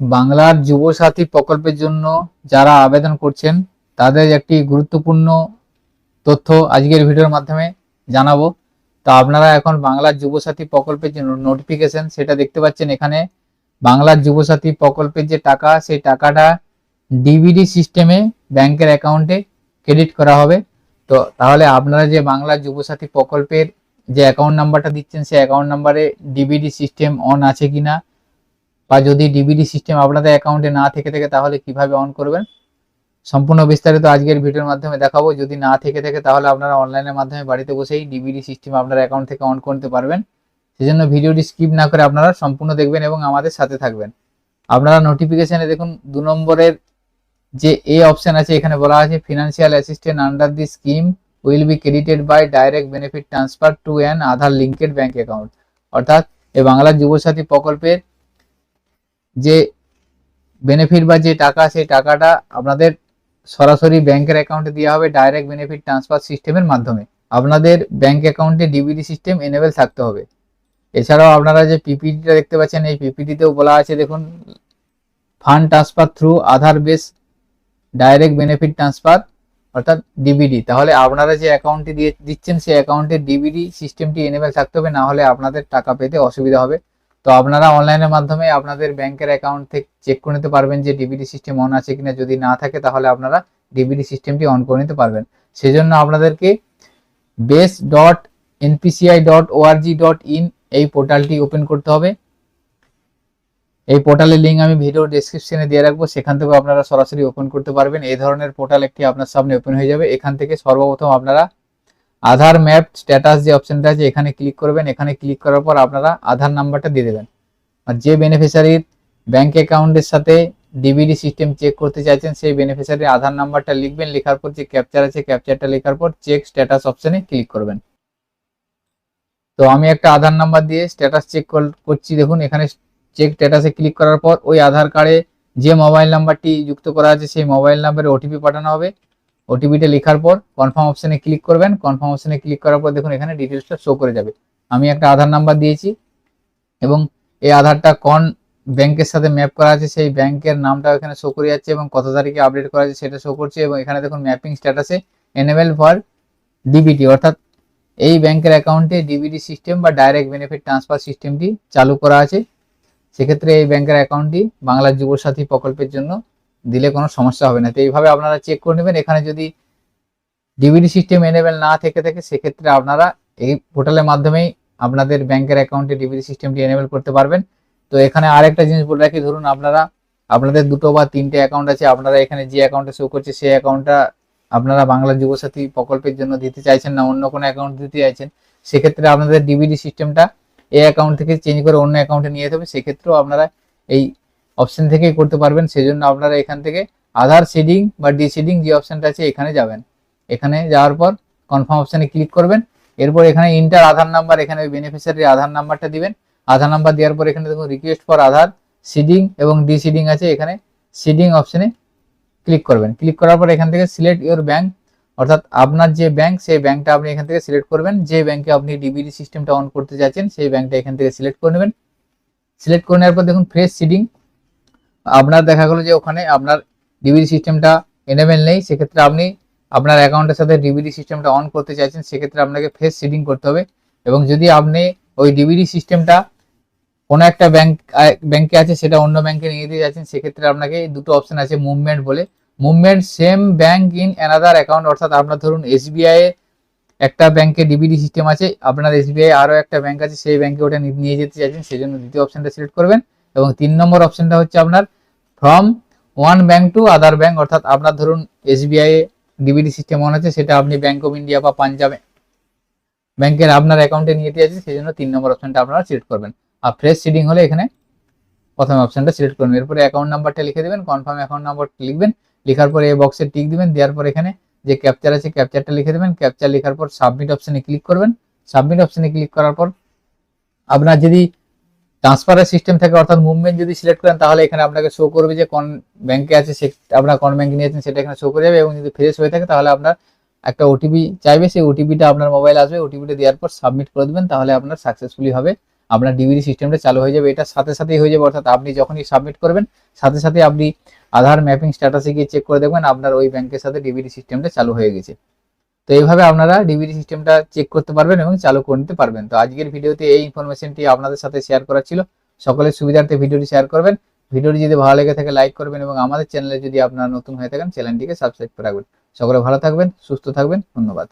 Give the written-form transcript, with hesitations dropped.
বাংলার যুবসাথী প্রকল্পের জন্য যারা আবেদন করছেন তাদের একটি গুরুত্বপূর্ণ তথ্য আজকের ভিডিওর মাধ্যমে জানাবো। তো আপনারা এখন বাংলার যুবসাথী প্রকল্পের জন্য নোটিফিকেশন সেটা দেখতে পাচ্ছেন। এখানে বাংলার যুবসাথী প্রকল্পের যে টাকা, সেই টাকাটা ডিবিডি সিস্টেমে ব্যাংকের অ্যাকাউন্টে ক্রেডিট করা হবে। তো তাহলে আপনারা যে বাংলার যুবসাথী প্রকল্পের যে অ্যাকাউন্ট নাম্বারটা দিচ্ছেন, সেই অ্যাকাউন্ট নাম্বারে ডিবিডি সিস্টেম অন আছে কিনা, বা যদি ডিবিডি সিস্টেম আপনাদের অ্যাকাউন্টে না থেকে থাকে তাহলে কিভাবে অন করবেন, সম্পূর্ণ বিস্তারিত আজকের ভিডিওর মাধ্যমে দেখাবো। যদি না থেকে থাকে তাহলে আপনারা অনলাইনের মাধ্যমে বাড়িতে বসেই ডিবিডি সিস্টেম আপনার অ্যাকাউন্ট থেকে অন করতে পারবেন। সেজন্য ভিডিওটি স্কিপ না করে আপনারা সম্পূর্ণ দেখবেন এবং আমাদের সাথে থাকবেন। আপনারা নোটিফিকেশনে দেখুন 2 নম্বরের যে এ অপশন আছে, এখানে বলা আছে financial assistant under the scheme will be credited by direct benefit transfer to an Aadhaar linked bank account. অর্থাৎ এই বাংলার যুবসাথী প্রকল্পের যে বেনিফিট বা যে টাকা, সেই টাকাটা আপনাদের সরাসরি ব্যাংকের অ্যাকাউন্টে দেওয়া হবে ডাইরেক্ট বেনিফিট ট্রান্সফার সিস্টেমের মাধ্যমে। আপনাদের ব্যাংক অ্যাকাউন্টে ডিবিডি সিস্টেম এনেবল থাকতে হবে। এছাড়াও আপনারা যে পিপিটিটা দেখতে পাচ্ছেন, এই পিপিটিতেও বলা আছে দেখুন, ফান্ড ট্রান্সফার থ্রু আধার বেস ডাইরেক্ট বেনিফিট ট্রান্সফার অর্থাৎ ডিবিডি। তাহলে আপনারা যে অ্যাকাউন্টটি দিয়ে দিচ্ছেন সেই অ্যাকাউন্টে ডিবিডি সিস্টেমটি এনেবল থাকতে হবে, না হলে আপনাদের টাকা পেতে অসুবিধা হবে। তো আপনারা অনলাইনের মাধ্যমে আপনাদের ব্যাংকের অ্যাকাউন্ট থেকে চেক করে নিতে পারবেন যে ডিবিডি সিস্টেম অন আছে কিনা। যদি না থাকে তাহলে আপনারা ডিবিডি সিস্টেমটি অন করে নিতে পারবেন। সেজন্য আপনাদেরকে base.npci.org.in এই পোর্টালটি ওপেন করতে হবে। এই পোর্টালের লিঙ্ক আমি ভিডিও ডেসক্রিপশনে দিয়ে রাখবো, সেখান থেকে আপনারা সরাসরি ওপেন করতে পারবেন। এই ধরনের পোর্টাল একটি আপনার সামনে ওপেন হয়ে যাবে। এখান থেকে সর্বপ্রথম আপনারা আধার ম্যাপ স্ট্যাটাস যে অপশনটা আছে এখানে ক্লিক করবেন। এখানে ক্লিক করার পর আপনারা আধার নাম্বারটা দিয়ে দেবেন। আর যে বেনিফিশিয়ারির ব্যাংক অ্যাকাউন্টের সাথে ডিবিডি সিস্টেম চেক করতে চাইছেন সেই বেনিফিশিয়ারির আধার নাম্বারটা লিখবেন। লেখার পর যে ক্যাপচার আছে ক্যাপচারটা লেখার পর চেক স্ট্যাটাস অপশনে ক্লিক করবেন। তো আমি একটা আধার নাম্বার দিয়ে স্ট্যাটাস চেক করছি। দেখুন এখানে চেক স্ট্যাটাসে ক্লিক করার পর ওই আধার কার্ডে যে মোবাইল নাম্বারটি যুক্ত করা আছে সেই মোবাইল নাম্বারে ওটিপি পাঠানো হবে। ওটিপিটা লেখার পর কনফার্ম অপশনে ক্লিক করবেন। কনফার্ম অপশনে ক্লিক করার পর দেখুন এখানে ডিটেলসটা শো করে যাবে। আমি একটা আধার নাম্বার দিয়েছি এবং এই আধারটা কোন ব্যাংকের সাথে ম্যাপ করা আছে সেই ব্যাংকের নামটাও এখানে শো করে যাচ্ছে এবং কত তারিখে আপডেট করা আছে সেটা শো করছে। এবং এখানে দেখুন ম্যাপিং স্ট্যাটাসে এনেবল ফর ডিবিটি, অর্থাৎ এই ব্যাংকের অ্যাকাউন্টে ডিবিডি সিস্টেম বা ডাইরেক্ট বেনিফিট ট্রান্সফার সিস্টেমটি চালু করা আছে। সেক্ষেত্রে এই ব্যাংকের অ্যাকাউন্টটি বাংলার যুবসাথী প্রকল্পের জন্য দিলে কোনো সমস্যা হবে না। তো এইভাবে আপনারা চেক করে নেবেন। এখানে যদি ডিবিডি সিস্টেম এনেবল না থেকে থাকে সেক্ষেত্রে আপনারা এই পোর্টালের মাধ্যমেই আপনাদের ব্যাংকের অ্যাকাউন্টে ডিবিডি সিস্টেমটি এনেবল করতে পারবেন। তো এখানে আরেকটা জিনিস বলে রাখি, ধরুন আপনাদের 2টো বা 3টে অ্যাকাউন্ট আছে, আপনারা এখানে যে অ্যাকাউন্টে শো করছে সেই অ্যাকাউন্টটা আপনারা বাংলার যুবসাথী প্রকল্পের জন্য দিতে চাইছেন না, অন্য কোনো অ্যাকাউন্ট দিতে চাইছেন, সেক্ষেত্রে আপনাদের ডিবিডি সিস্টেমটা এই অ্যাকাউন্ট থেকে চেঞ্জ করে অন্য অ্যাকাউন্টে নিয়ে যেতে হবে। সেক্ষেত্রেও আপনারা এই অপশন থেকেই করতে পারবেন। সেজন্য আপনারা এখান থেকে আধার সিডিং বা ডিসিডিং যে অপশনটা আছে এখানে যাবেন। এখানে যাওয়ার পর কনফার্ম অপশনে ক্লিক করবেন। এরপর এখানে ইন্টার আধার নাম্বার, এখানে ওই বেনিফিশিয়ারির আধার নাম্বারটা দিবেন। আধার নাম্বার দেওয়ার পর এখানে দেখুন রিকোয়েস্ট ফর আধার সিডিং এবং ডিসিডিং আছে, এখানে সিডিং অপশনে ক্লিক করবেন। ক্লিক করার পর এখান থেকে সিলেক্ট ইউর ব্যাংক, অর্থাৎ আপনার যে ব্যাংক সেই ব্যাংকটা আপনি এখান থেকে সিলেক্ট করবেন। যে ব্যাংকে আপনি ডিবিডি সিস্টেমটা অন করতে চাচ্ছেন সেই ব্যাংকটা এখান থেকে সিলেক্ট করে নেবেন। সিলেক্ট করে নেওয়ার পর দেখুন ফ্রেশ সিডিং, আপনার দেখা গেলো যে ওখানে আপনার ডিবিডি সিস্টেমটা এনেবল নেই। সেক্ষেত্রে আপনি আপনার অ্যাকাউন্টের সাথে ডিবিডি সিস্টেমটা অন করতে চাইছেন, সেক্ষেত্রে আপনাকে ফ্রেশ সিডিং করতে হবে। এবং যদি আপনি ওই ডিবিডি সিস্টেমটা কোনো একটা ব্যাংকে আছে সেটা অন্য ব্যাংকে নিয়ে দিতে যাচ্ছেন, সেক্ষেত্রে আপনাকে 2টো অপশন আছে মুভমেন্ট বলে, movement same bank in another account, অর্থাৎ আপনার ধরুন এসবিআই একটা ব্যাংকে ডিবিডি সিস্টেম আছে, আপনার এসবিআই আরও একটা ব্যাংক আছে সেই ব্যাংকে ওটা নিয়ে যেতে চাইছেন, সেই জন্য দ্বিতীয় অপশনটা সিলেক্ট করবেন। এবং 3 নম্বর অপশনটা হচ্ছে আপনার from one bank to other bank, অর্থাৎ আপনার ধরুন এসবিআই ডিবিডি সিস্টেম অন আছে, সেটা আপনি ব্যাংক অফ ইন্ডিয়া বা পাঞ্জাব ব্যাংকের আপনার অ্যাকাউন্টে নিয়ে যেতে চাইছেন, সেই জন্য 3 নম্বর অপশনটা আপনারা সিলেক্ট করবেন। আর ফ্রেশ সিডিং হলে এখানে প্রথম অপশনটা সিলেক্ট করবেন। এরপরে অ্যাকাউন্ট নাম্বারটা লিখে দেবেন, কনফার্ম অ্যাকাউন্ট নাম্বার লিখবেন। লেখার পরে এই বক্সে টিক দিবেন, দেওয়ার পর এখানে যে ক্যাপচার আছে ক্যাপচারটা লিখে দেবেন। ক্যাপচার লেখার পর সাবমিট অপশনে ক্লিক করবেন। সাবমিট অপশনে ক্লিক করার পর আপনার যদি ট্রান্সফারের সিস্টেম থাকে অর্থাৎ মুভমেন্ট যদি সিলেক্ট করেন তাহলে এখানে আপনাকে শো করবে যে কোন ব্যাংকে আছে, আপনার কোন ব্যাংকে নিয়েছেন সেটা এখানে শো করে যাবে। এবং যদি ফ্রেশ হয়ে থাকে তাহলে আপনার একটা ওটিপি চাইবে, সেই ওটিপিটা আপনার মোবাইল আসবে, ওটিপিটা দেওয়ার পর সাবমিট করে দেবেন, তাহলে আপনার সাকসেসফুলি হবে আপনার ডিবিটি সিস্টেমটা চালু হয়ে যাবে। এটা সাথে সাথেই হয়ে যাবে, অর্থাৎ আপনি যখনই সাবমিট করবেন সাথে সাথে আপনি আধার ম্যাপিং স্ট্যাটাসে গিয়ে চেক করে দেখবেন আপনার ওই ব্যাংকের সাথে ডিবিটি সিস্টেমটা চালু হয়ে গেছে। তো এইভাবে আপনারা ডিবিটি সিস্টেমটা চেক করতে পারবেন এবং চালু করে নিতে পারবেন। তো আজকের ভিডিওতে এই ইনফরমেশনটি আপনাদের সাথে শেয়ার করা ছিল। সকলের সুবিধার্থে ভিডিওটি শেয়ার করবেন। ভিডিওটি যদি ভালো লেগে থাকে লাইক করবেন এবং আমাদের চ্যানেলে যদি আপনারা নতুন হয়ে থাকেন চ্যানেলটিকে সাবস্ক্রাইব করে রাখবেন। সকলে ভালো থাকবেন, সুস্থ থাকবেন, ধন্যবাদ।